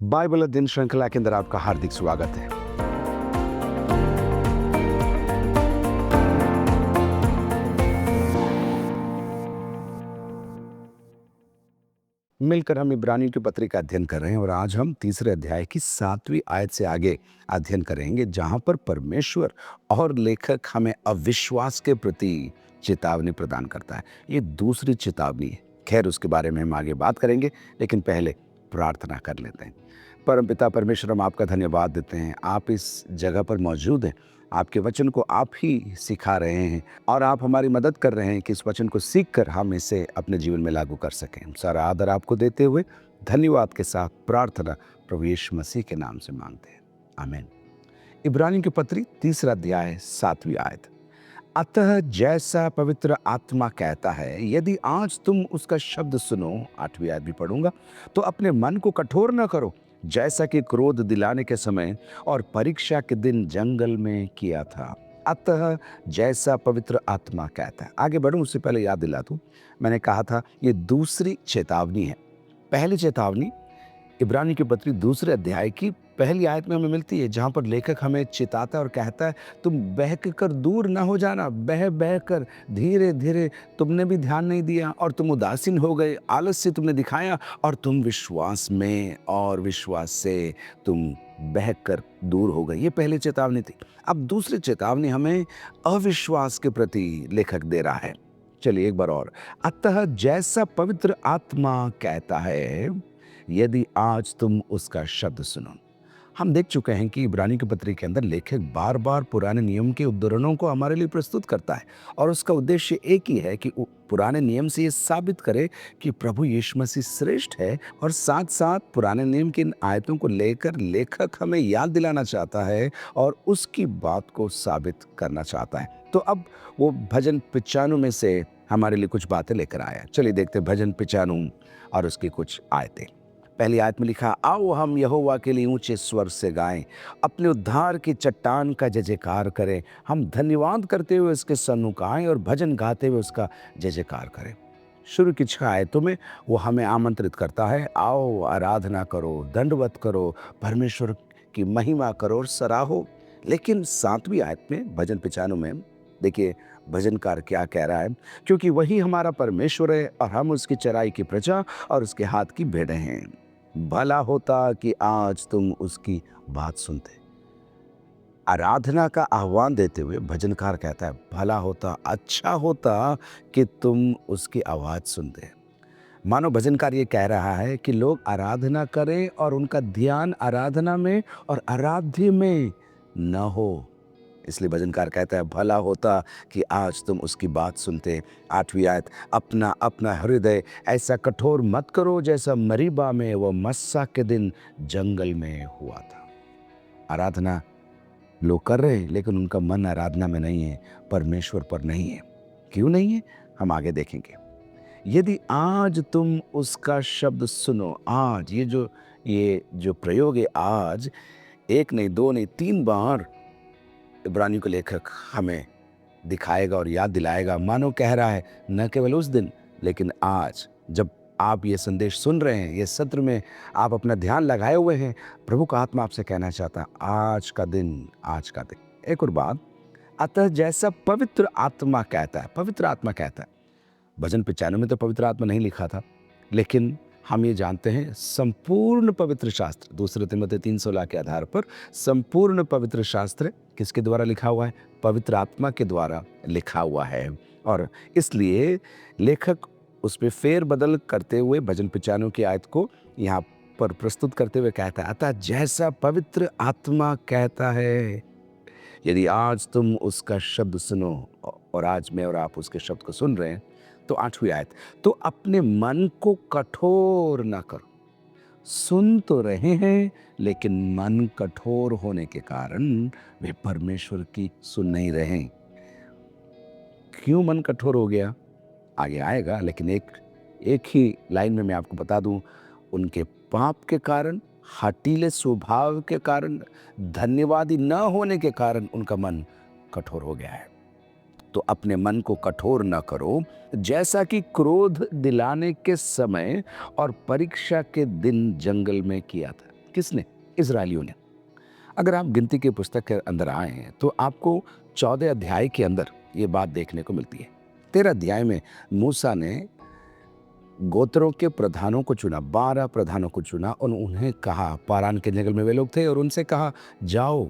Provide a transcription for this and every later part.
Bible अध्ययन श्रृंखला के अंदर आपका हार्दिक स्वागत है। मिलकर हम इब्रानियों की पत्री का अध्ययन कर रहे हैं और आज हम तीसरे अध्याय की 7वीं आयत से आगे अध्ययन करेंगे, जहां पर परमेश्वर और लेखक हमें अविश्वास के प्रति चेतावनी प्रदान करता है। ये दूसरी चेतावनी है। खैर, उसके बारे में हम आगे बात करेंगे, लेकिन पहले प्रार्थना कर लेते हैं। परमपिता परमेश्वर, हम आपका धन्यवाद देते हैं। आप इस जगह पर मौजूद हैं। आपके वचन को आप ही सिखा रहे हैं और आप हमारी मदद कर रहे हैं कि इस वचन को सीखकर हम इसे अपने जीवन में लागू कर सकें। हम सारा आदर आपको देते हुए धन्यवाद के साथ प्रार्थना प्रभु यीशु मसीह के नाम से मांगते हैं, आमीन। इब्रानियों की पत्री तीसरा अध्याय 7वीं आयत। अतः जैसा पवित्र आत्मा कहता है, यदि आज तुम उसका शब्द सुनो, 8वीं आयत भी पढ़ूंगा, तो अपने मन को कठोर न करो, जैसा कि क्रोध दिलाने के समय और परीक्षा के दिन जंगल में किया था। अतः जैसा पवित्र आत्मा कहता है। आगे बढ़ूं उससे पहले याद दिला दूं, मैंने कहा था ये दूसरी चेतावनी है। पहली चेतावनी इब्रानी की पत्री दूसरे अध्याय की पहली आयत में हमें मिलती है, जहां पर लेखक हमें चिताता है और कहता है, तुम बहक कर दूर ना हो जाना। बह बह कर धीरे धीरे तुमने भी ध्यान नहीं दिया और तुम उदासीन हो गए, आलस्य तुमने दिखाया और तुम विश्वास में और विश्वास से तुम बहक कर दूर हो गए। ये पहली चेतावनी थी। अब दूसरी चेतावनी हमें अविश्वास के प्रति लेखक दे रहा है। चलिए एक बार और। अतः जैसा पवित्र आत्मा कहता है, यदि आज तुम उसका शब्द सुनो। हम देख चुके हैं कि इब्रानी की पत्री के अंदर लेखक बार बार पुराने नियम के उद्धरणों को हमारे लिए प्रस्तुत करता है और उसका उद्देश्य एक ही है कि पुराने नियम से ये साबित करे कि प्रभु यीशु मसीह श्रेष्ठ है, और साथ साथ पुराने नियम की इन आयतों को लेकर लेखक हमें याद दिलाना चाहता है और उसकी बात को साबित करना चाहता है। तो अब वो भजन 95 में से हमारे लिए कुछ बातें लेकर आया। चलिए देखते हैं भजन 95 और उसकी कुछ आयतें। पहली आयत में लिखा, आओ हम यहोवा के लिए ऊंचे स्वर से गाएं, अपने उद्धार की चट्टान का जय जयकार करें। हम धन्यवाद करते हुए उसके सन्मुख आएं और भजन गाते हुए उसका जय जयकार करें। शुरू की 6 आयतों में वो हमें आमंत्रित करता है, आओ आराधना करो, दंडवत करो, परमेश्वर की महिमा करो और सराहो। लेकिन 7वीं आयत में भजन 95 में देखिए भजनकार क्या कह रहा है, क्योंकि वही हमारा परमेश्वर है और हम उसकी चराई की प्रजा और उसके हाथ की भेड़ें हैं। भला होता कि आज तुम उसकी बात सुनते। आराधना का आह्वान देते हुए भजनकार कहता है, भला होता, अच्छा होता कि तुम उसकी आवाज सुनते। मानो भजनकार ये कह रहा है कि लोग आराधना करें और उनका ध्यान आराधना में और आराध्य में न हो। इसलिए भजनकार कहता है, भला होता कि आज तुम उसकी बात सुनते। 8वीं आयत, अपना अपना हृदय ऐसा कठोर मत करो जैसा मरीबा में वो मस्सा के दिन जंगल में हुआ था। आराधना लोग कर रहे हैं, लेकिन उनका मन आराधना में नहीं है, परमेश्वर पर नहीं है। क्यों नहीं है, हम आगे देखेंगे। यदि आज तुम उसका शब्द सुनो, आज ये जो प्रयोग है, आज एक नहीं, दो नहीं, 3 बार इब्रानियों के लेखक हमें दिखाएगा और याद दिलाएगा। मानो कह रहा है, न केवल उस दिन, लेकिन आज जब आप ये संदेश सुन रहे हैं, ये सत्र में आप अपना ध्यान लगाए हुए हैं, प्रभु का आत्मा आपसे कहना चाहता है, आज का दिन, आज का दिन। एक और बात, अतः जैसा पवित्र आत्मा कहता है, पवित्र आत्मा कहता है। भजन 95 में तो पवित्र आत्मा नहीं लिखा था, लेकिन हम ये जानते हैं संपूर्ण पवित्र शास्त्र, 2 तिमोथी 3:16 के आधार पर संपूर्ण पवित्र शास्त्र किसके द्वारा लिखा हुआ है? पवित्र आत्मा के द्वारा लिखा हुआ है। और इसलिए लेखक उस पर फेर बदल करते हुए भजन 95 की आयत को यहाँ पर प्रस्तुत करते हुए कहता है, अतः जैसा पवित्र आत्मा कहता है, यदि आज तुम उसका शब्द सुनो। और आज मैं और आप उसके शब्द को सुन रहे हैं। तो 8वीं आयत, तो अपने मन को कठोर ना करो। सुन तो रहे हैं, लेकिन मन कठोर होने के कारण वे परमेश्वर की सुन नहीं रहे। क्यों मन कठोर हो गया, आगे आएगा, लेकिन एक ही लाइन में मैं आपको बता दूं, उनके पाप के कारण, हठीले स्वभाव के कारण, धन्यवादी न होने के कारण उनका मन कठोर हो गया है। तो अपने मन को कठोर न करो, जैसा कि क्रोध दिलाने के समय और परीक्षा के दिन जंगल में किया था। किसने? इजरायलियों ने। अगर आप गिनती की पुस्तक के अंदर आए हैं तो आपको 14 अध्याय के अंदर ये बात देखने को मिलती है। 13 अध्याय में मूसा ने गोत्रों के प्रधानों को चुना, 12 प्रधानों को चुना और उन्हें कहा, पारान के जंगल में वे लोग थे, और उनसे कहा जाओ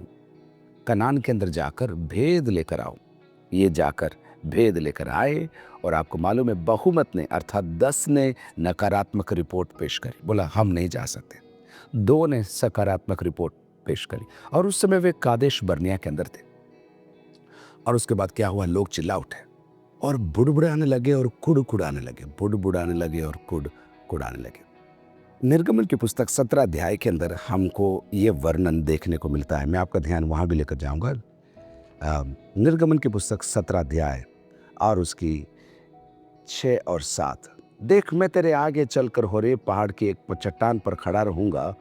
कनान के अंदर जाकर भेद लेकर आओ। ये जाकर भेद लेकर आए और आपको मालूम है बहुमत ने अर्थात 10 ने नकारात्मक रिपोर्ट पेश करी, बोला हम नहीं जा सकते। 2 ने सकारात्मक रिपोर्ट पेश करी और उस समय वे कादेश बर्निया के अंदर थे। और उसके बाद क्या हुआ, लोग चिल्ला उठे और बुड़बुड़ाने लगे और कुड़कुड़ाने लगे, बुड़बुड़ाने लगे और कुड़कुड़ाने लगे। निर्गमन की पुस्तक 17 अध्याय के अंदर हमको ये वर्णन देखने को मिलता है। मैं आपका ध्यान वहां भी लेकर जाऊंगा। निर्गमन की पुस्तक 17 अध्याय और उसकी 6 और 7। देख मैं तेरे आगे चलकर होरेब पहाड़ की एक चट्टान पर खड़ा रहूंगा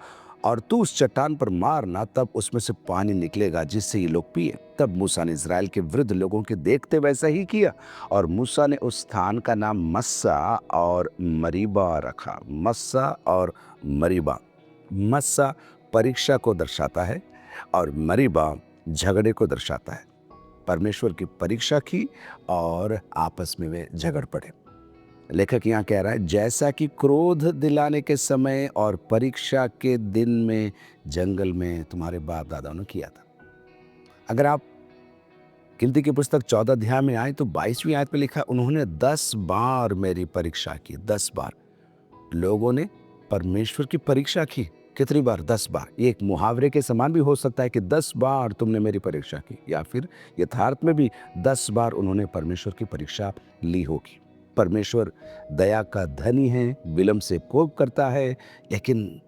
और तू उस चट्टान पर मारना, तब उसमें से पानी निकलेगा जिससे ये लोग पिए। तब मूसा ने इज़राइल के वृद्ध लोगों के देखते वैसा ही किया और मूसा ने उस स्थान का नाम मस्सा और मरीबा रखा। मस्सा और मरीबा। मस्सा परीक्षा को दर्शाता है और मरीबा झगड़े को दर्शाता है। परमेश्वर की परीक्षा की और आपस में वे झगड़ पड़े। लेखक यहाँ कह रहा है जैसा कि क्रोध दिलाने के समय और परीक्षा के दिन में जंगल में तुम्हारे बाप दादाओं ने किया था। अगर आप गिनती की पुस्तक 14 अध्याय में आए तो 22वीं आयत में लिखा, उन्होंने 10 बार मेरी परीक्षा की। 10 बार लोगों ने परमेश्वर की परीक्षा की। कितनी बार? 10 बार। ये एक मुहावरे के समान भी हो सकता है कि 10 बार तुमने मेरी परीक्षा की, या फिर यथार्थ में भी 10 बार उन्होंने परमेश्वर की परीक्षा ली होगी। परमेश्वर दया का धनी है, विलंब से कोप करता है, लेकिन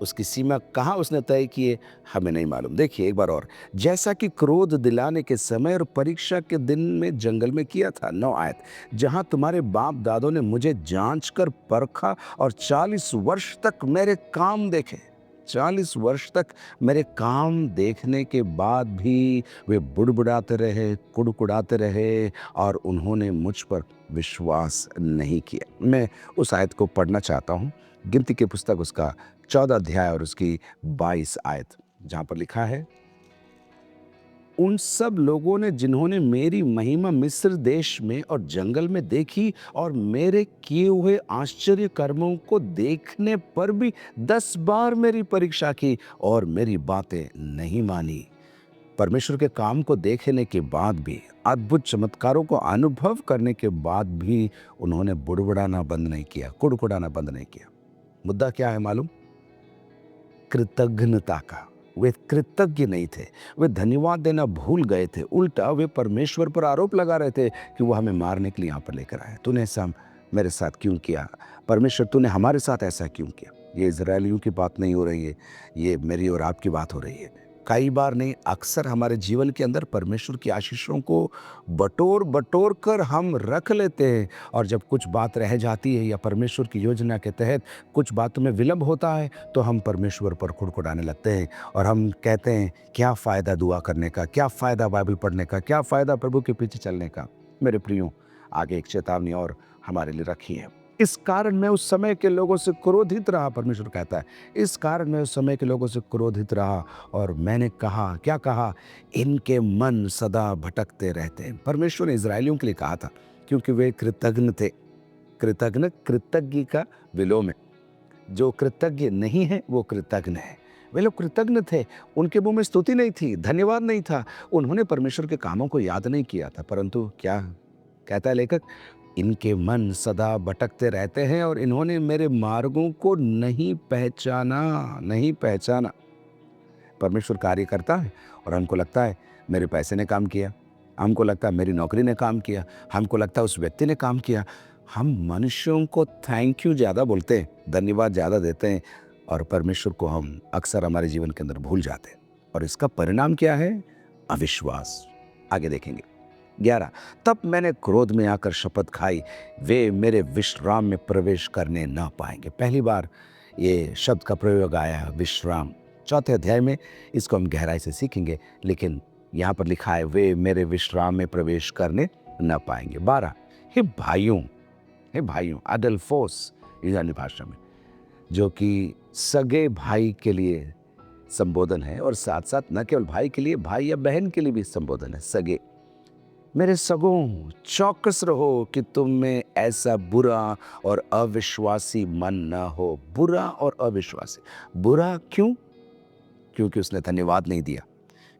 उसकी सीमा कहाँ उसने तय की है हमें नहीं मालूम। देखिए एक बार और, जैसा कि क्रोध दिलाने के समय और परीक्षा के दिन में जंगल में किया था। 9 आयत, जहाँ तुम्हारे बाप दादों ने मुझे जांच कर परखा और 40 वर्ष तक मेरे काम देखे। 40 वर्ष तक मेरे काम देखने के बाद भी वे बुड़बुड़ाते रहे, कुड़कुड़ाते रहे और उन्होंने मुझ पर विश्वास नहीं किया। मैं उस आयत को पढ़ना चाहता हूँ, गिनती की पुस्तक उसका 14 अध्याय और उसकी 22 आयत, जहाँ पर लिखा है, उन सब लोगों ने जिन्होंने मेरी महिमा मिस्र देश में और जंगल में देखी और मेरे किए हुए आश्चर्य कर्मों को देखने पर भी 10 बार मेरी परीक्षा की और मेरी बातें नहीं मानी। परमेश्वर के काम को देखने के बाद भी, अद्भुत चमत्कारों को अनुभव करने के बाद भी उन्होंने बुड़बुड़ाना बंद नहीं किया, कुड़कुड़ाना बंद नहीं किया। मुद्दा क्या है मालूम? कृतज्ञता का। वे कृतज्ञ नहीं थे, वे धन्यवाद देना भूल गए थे। उल्टा वे परमेश्वर पर आरोप लगा रहे थे कि वो हमें मारने के लिए यहाँ पर लेकर आए। तूने ऐसा मेरे साथ क्यों किया? परमेश्वर तूने हमारे साथ ऐसा क्यों किया? ये इजरायलियों की बात नहीं हो रही है, ये मेरी और आपकी बात हो रही है। कई बार नहीं, अक्सर हमारे जीवन के अंदर परमेश्वर की आशीषों को बटोर बटोर कर हम रख लेते हैं, और जब कुछ बात रह जाती है या परमेश्वर की योजना के तहत कुछ बातों में विलंब होता है तो हम परमेश्वर पर कुड़कुड़ाने लगते हैं और हम कहते हैं क्या फ़ायदा दुआ करने का, क्या फ़ायदा बाइबल पढ़ने का, क्या फ़ायदा प्रभु के पीछे चलने का। मेरे प्रियो, आगे एक चेतावनी और हमारे लिए रखी है। इस कारण मैं उस समय के लोगों से क्रोधित रहा, परमेश्वर कहता है, इस कारण मैं उस समय के लोगों से क्रोधित रहा और मैंने कहा, क्या कहा? इनके मन सदा भटकते रहते हैं। परमेश्वर ने इजरायलियों के लिए कहा था क्योंकि वे कृतज्ञ थे। कृतज्ञ कृतज्ञ का विलोम है। जो कृतज्ञ नहीं है वो कृतज्ञ है। वे लोग कृतज्ञ थे, उनके मुंह में स्तुति नहीं थी, धन्यवाद नहीं था, उन्होंने परमेश्वर के कामों को याद नहीं किया था। परंतु क्या कहता है लेखक? इनके मन सदा भटकते रहते हैं और इन्होंने मेरे मार्गों को नहीं पहचाना। परमेश्वर कार्य करता है और हमको लगता है मेरे पैसे ने काम किया, हमको लगता है मेरी नौकरी ने काम किया, हमको लगता है उस व्यक्ति ने काम किया। हम मनुष्यों को थैंक यू ज़्यादा बोलते हैं, धन्यवाद ज़्यादा देते हैं, और परमेश्वर को हम अक्सर हमारे जीवन के अंदर भूल जाते हैं। और इसका परिणाम क्या है? अविश्वास। आगे देखेंगे। 11, तब मैंने क्रोध में आकर शपथ खाई, वे मेरे विश्राम में प्रवेश करने ना पाएंगे। पहली बार ये शब्द का प्रयोग आया, विश्राम। 4 अध्याय में इसको हम गहराई से सीखेंगे, लेकिन यहाँ पर लिखा है वे मेरे विश्राम में प्रवेश करने ना पाएंगे। 12, हे भाइयों, अडल्फोस यूनानी भाषा में, जो कि सगे भाई के लिए संबोधन है और साथ साथ न केवल भाई के लिए, भाई या बहन के लिए भी संबोधन है, सगे। मेरे सगों, चौकस रहो कि तुम में ऐसा बुरा और अविश्वासी मन न हो। बुरा और अविश्वासी। बुरा क्यों? क्योंकि उसने धन्यवाद नहीं दिया,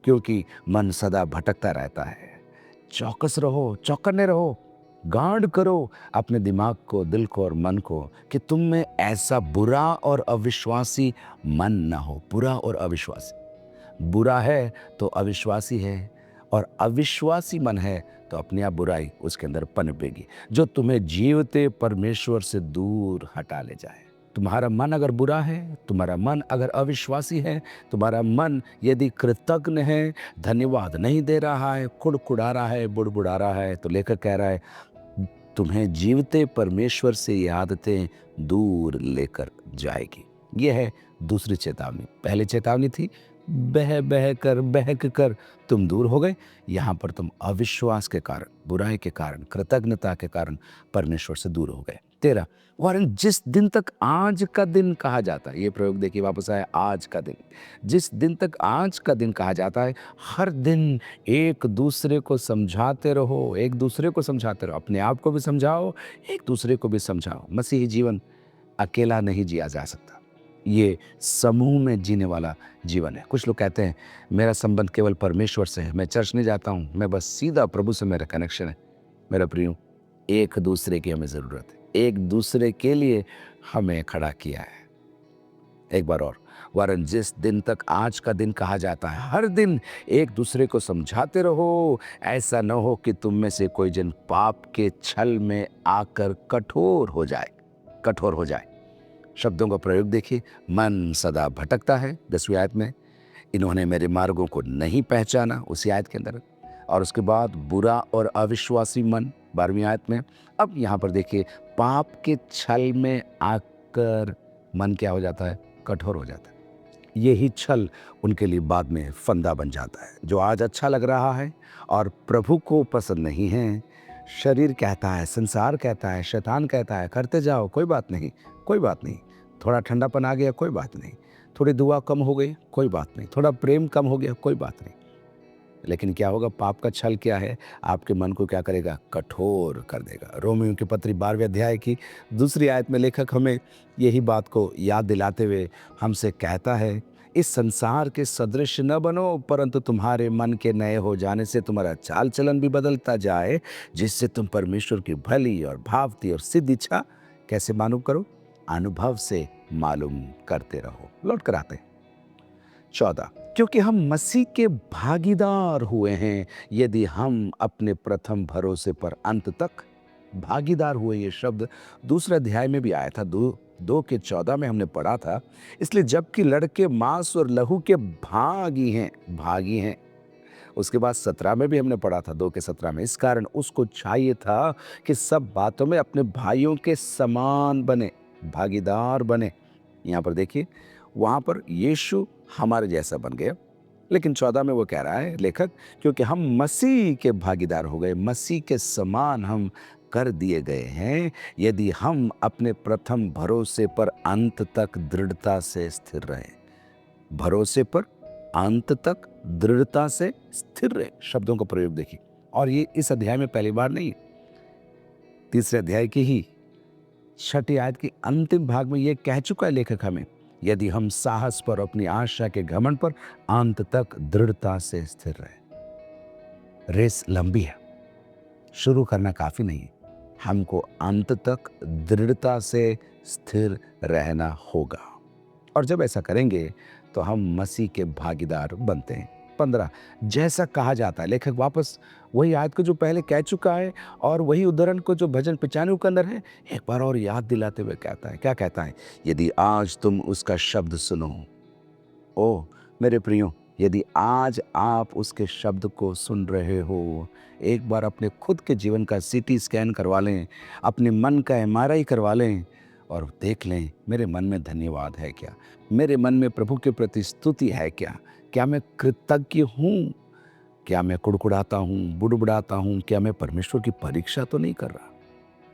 क्योंकि मन सदा भटकता रहता है। चौकस रहो, चौकन्ने रहो, गार्ड करो अपने दिमाग को, दिल को और मन को कि तुम में ऐसा बुरा और अविश्वासी मन ना हो। बुरा और अविश्वासी। बुरा है तो अविश्वासी है, और अविश्वासी मन है तो अपनी आप बुराई उसके अंदर पनपेगी, जो तुम्हें जीवते परमेश्वर से दूर हटा ले जाए। तुम्हारा मन अगर बुरा है, तुम्हारा मन अगर अविश्वासी है, तुम्हारा मन यदि कृतज्ञ है, धन्यवाद नहीं दे रहा है, कुड़कुड़ा रहा है, बुड़बुड़ा रहा है, तो लेखक कह रहा है तुम्हें जीवते परमेश्वर से ये आदतें दूर लेकर जाएगी। यह है दूसरी चेतावनी। पहली चेतावनी थी बहक कर तुम दूर हो गए। यहाँ पर तुम अविश्वास के कारण, बुराई के कारण, कृतज्ञता के कारण परमेश्वर से दूर हो गए। 13, वरन जिस दिन तक आज का दिन कहा जाता है, ये प्रयोग देखिए वापस आया, आज का दिन। जिस दिन तक आज का दिन कहा जाता है, हर दिन एक दूसरे को समझाते रहो, एक दूसरे को समझाते रहो, अपने आप को भी समझाओ, एक दूसरे को भी समझाओ। मसीही जीवन अकेला नहीं जिया जा सकता, ये समूह में जीने वाला जीवन है। कुछ लोग कहते हैं मेरा संबंध केवल परमेश्वर से है, मैं चर्च नहीं जाता हूँ, मैं बस सीधा प्रभु से मेरा कनेक्शन है। मेरा प्रियो, एक दूसरे की हमें ज़रूरत है, एक दूसरे के लिए हमें खड़ा किया है। एक बार और, वरन जिस दिन तक आज का दिन कहा जाता है, हर दिन एक दूसरे को समझाते रहो, ऐसा न हो कि तुम में से कोई जन पाप के छल में आकर कठोर हो जाए। शब्दों का प्रयोग देखिए, मन सदा भटकता है 10वीं आयत में, इन्होंने मेरे मार्गों को नहीं पहचाना उसी आयत के अंदर, और उसके बाद बुरा और अविश्वासी मन 12वीं आयत में। अब यहाँ पर देखिए, पाप के छल में आकर मन क्या हो जाता है? कठोर हो जाता है। यही छल उनके लिए बाद में फंदा बन जाता है। जो आज अच्छा लग रहा है और प्रभु को पसंद नहीं है, शरीर कहता है, संसार कहता है, शैतान कहता है करते जाओ, कोई बात नहीं, कोई बात नहीं। थोड़ा ठंडापन आ गया, कोई बात नहीं। थोड़ी दुआ कम हो गई, कोई बात नहीं। थोड़ा प्रेम कम हो गया, कोई बात नहीं। लेकिन क्या होगा? पाप का छल क्या है? आपके मन को क्या करेगा? कठोर कर देगा। रोमियो की पत्री 12वें अध्याय की 2री आयत में लेखक हमें यही बात को याद दिलाते हुए हमसे कहता है, इस संसार के सदृश न बनो, परंतु तुम्हारे मन के नए हो जाने से तुम्हारा चाल चलन भी बदलता जाए, जिससे तुम परमेश्वर की भली और भावती और सिद्ध इच्छा कैसे मालूम करो? अनुभव से मालूम करते रहो। लौट कर आते हैं 14, क्योंकि हम मसीह के भागीदार हुए हैं, यदि हम अपने प्रथम भरोसे पर अंत तक भागीदार हुए। ये शब्द 2रे अध्याय में भी आया था, 2 के 14 में हमने पढ़ा था। इसलिए जबकि लड़के मांस और लहू के भागी हैं, उसके बाद 17 में भी हमने पढ़ा था, 2 के 17 में। इस कारण उसको चाहिए था कि सब बातों में अपने भाइयों के समान बने, भागीदार बने। यहाँ पर देखिए, वहाँ पर यीशु हमारे जैसा बन गया, लेकिन 14 में वो कह रहा है लेखक, क्योंकि हम मसीह के भागीदार हो गए, मसीह के समान हम कर दिए गए हैं, यदि हम अपने प्रथम भरोसे पर अंत तक दृढ़ता से स्थिर रहें। भरोसे पर अंत तक दृढ़ता से स्थिर रहे, शब्दों का प्रयोग देखिए। और ये इस अध्याय में पहली बार नहीं, 3रे अध्याय की ही 6ठी आयत की अंतिम भाग में ये कह चुका है लेखक हमें, यदि हम साहस पर, अपनी आशा के घमंड पर अंत तक दृढ़ता से स्थिर रहे। रेस लंबी है, शुरू करना काफी नहीं है, हमको अंत तक दृढ़ता से स्थिर रहना होगा। और जब ऐसा करेंगे तो हम मसीह के भागीदार बनते हैं। 15, जैसा कहा जाता है, लेखक वापस वही आयत को जो पहले कह चुका है और वही उद्धरण को जो भजन 95 के अंदर है, एक बार और याद दिलाते हुए कहता है, क्या कहता है? यदि आज तुम उसका शब्द सुनो। ओ मेरे प्रियो, यदि आज आप उसके शब्द को सुन रहे हो, एक बार अपने खुद के जीवन का CT स्कैन करवा लें, अपने मन का MRI करवा लें और देख लें, मेरे मन में धन्यवाद है क्या? मेरे मन में प्रभु के प्रति स्तुति है क्या? क्या मैं कृतज्ञ हूँ? क्या मैं कुड़कुड़ाता हूँ, बुड़बुड़ाता हूँ? क्या मैं परमेश्वर की परीक्षा तो नहीं कर रहा?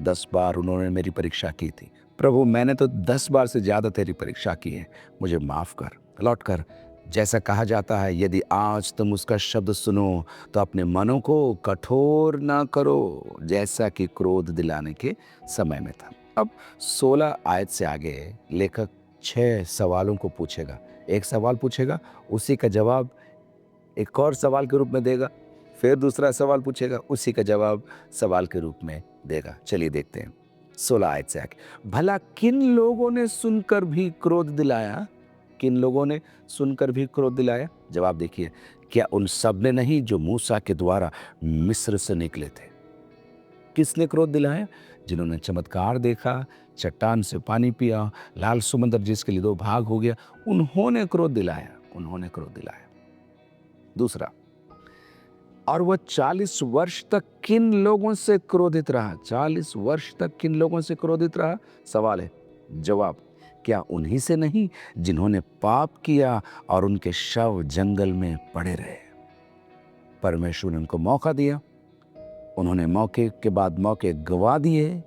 10 बार उन्होंने मेरी परीक्षा की थी, प्रभु मैंने तो 10 बार से ज़्यादा तेरी परीक्षा की है, मुझे माफ़ कर, लौट कर। जैसा कहा जाता है, यदि आज तुम उसका शब्द सुनो तो अपने मनों को कठोर ना करो, जैसा कि क्रोध दिलाने के समय में था। अब 16 आयत से आगे लेखक 6 सवालों को पूछेगा। एक सवाल पूछेगा, उसी का जवाब एक और सवाल के रूप में देगा, फिर दूसरा सवाल पूछेगा, उसी का जवाब सवाल के रूप में देगा। चलिए देखते हैं 16 आयत से आगे। भला किन लोगों ने सुनकर भी क्रोध दिलाया? किन लोगों ने सुनकर भी क्रोध दिलाया? जवाब देखिए, क्या उन सब ने नहीं जो मूसा के द्वारा मिस्र से निकले थे? किसने क्रोध दिलाया? जिन्होंने चमत्कार देखा, चट्टान से पानी पिया, लाल समुद्र जिसके लिए 2 भाग हो गया, उन्होंने क्रोध दिलाया, उन्होंने क्रोध दिलाया। दूसरा, और वह 40 वर्ष तक किन लोगों से क्रोधित रहा? 40 वर्ष तक किन लोगों से क्रोधित रहा? सवाल है। जवाब, क्या उन्हीं से नहीं जिन्होंने पाप किया और उनके शव जंगल में पड़े रहे? परमेश्वर ने उनको मौका दिया, उन्होंने मौके के बाद मौके गवा दिए,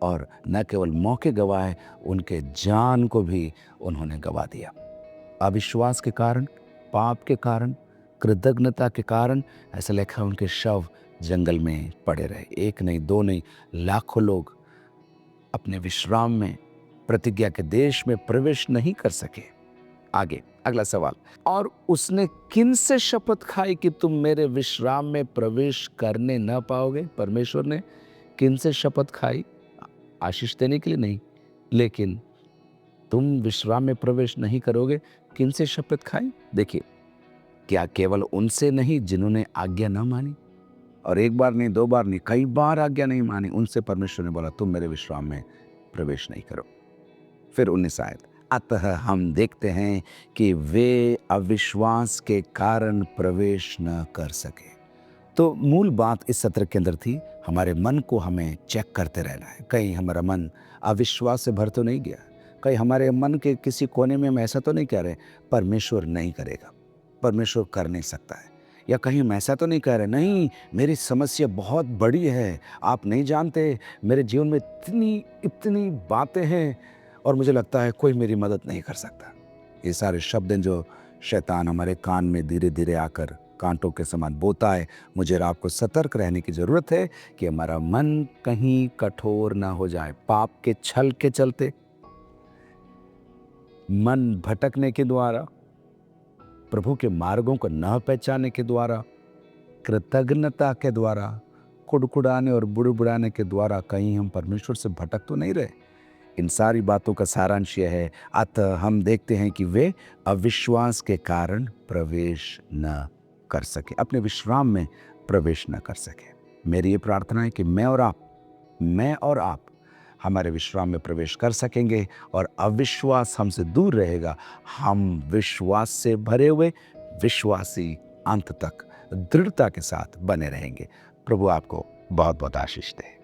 और न केवल मौके गवाए, उनके जान को भी उन्होंने गवा दिया। अविश्वास के कारण, पाप के कारण, कृतज्ञता के कारण ऐसा लिखा उनके शव जंगल में पड़े रहे। एक नहीं, दो नहीं, लाखों लोग अपने विश्राम में, प्रतिज्ञा के देश में प्रवेश नहीं कर सके। आगे अगला सवाल, और उसने किन से शपथ खाई कि तुम मेरे विश्राम में प्रवेश करने न पाओगे? परमेश्वर ने किन से शपथ खाई? आशीष देने के लिए नहीं, लेकिन तुम विश्राम में प्रवेश नहीं करोगे, किन से शपथ खाई? देखिए, क्या केवल उनसे नहीं जिन्होंने आज्ञा न मानी? और एक बार नहीं, 2 बार नहीं, कई बार आज्ञा नहीं मानी, उनसे परमेश्वर ने बोला तुम मेरे विश्राम में प्रवेश नहीं करो। फिर 19 आयत, अतः हम देखते हैं कि वे अविश्वास के कारण प्रवेश न कर सके। तो मूल बात इस सत्र के अंदर थी, हमारे मन को हमें चेक करते रहना है। कहीं हमारा मन अविश्वास से भर तो नहीं गया? कहीं हमारे मन के किसी कोने में हम ऐसा तो नहीं कह रहे परमेश्वर नहीं करेगा, परमेश्वर कर नहीं सकता है? या कहीं हम ऐसा तो नहीं कह रहे नहीं, मेरी समस्या बहुत बड़ी है, आप नहीं जानते, मेरे जीवन में इतनी इतनी बातें हैं और मुझे लगता है कोई मेरी मदद नहीं कर सकता? ये सारे शब्द हैं जो शैतान हमारे कान में धीरे धीरे आकर कांटों के समान बोता है। मुझे और आपको सतर्क रहने की ज़रूरत है कि हमारा मन कहीं कठोर ना हो जाए, पाप के छल के चलते, मन भटकने के द्वारा, प्रभु के मार्गों को न पहचानने के द्वारा, कृतज्ञता के द्वारा, कुड़कुड़ाने और बुड़बुड़ाने के द्वारा कहीं हम परमेश्वर से भटक तो नहीं रहे। इन सारी बातों का सारांश यह है, अतः हम देखते हैं कि वे अविश्वास के कारण प्रवेश न कर सके, अपने विश्राम में प्रवेश न कर सके। मेरी ये प्रार्थना है कि मैं और आप हमारे विश्राम में प्रवेश कर सकेंगे और अविश्वास हमसे दूर रहेगा। हम विश्वास से भरे हुए विश्वासी अंत तक दृढ़ता के साथ बने रहेंगे। प्रभु आपको बहुत बहुत आशीष दे।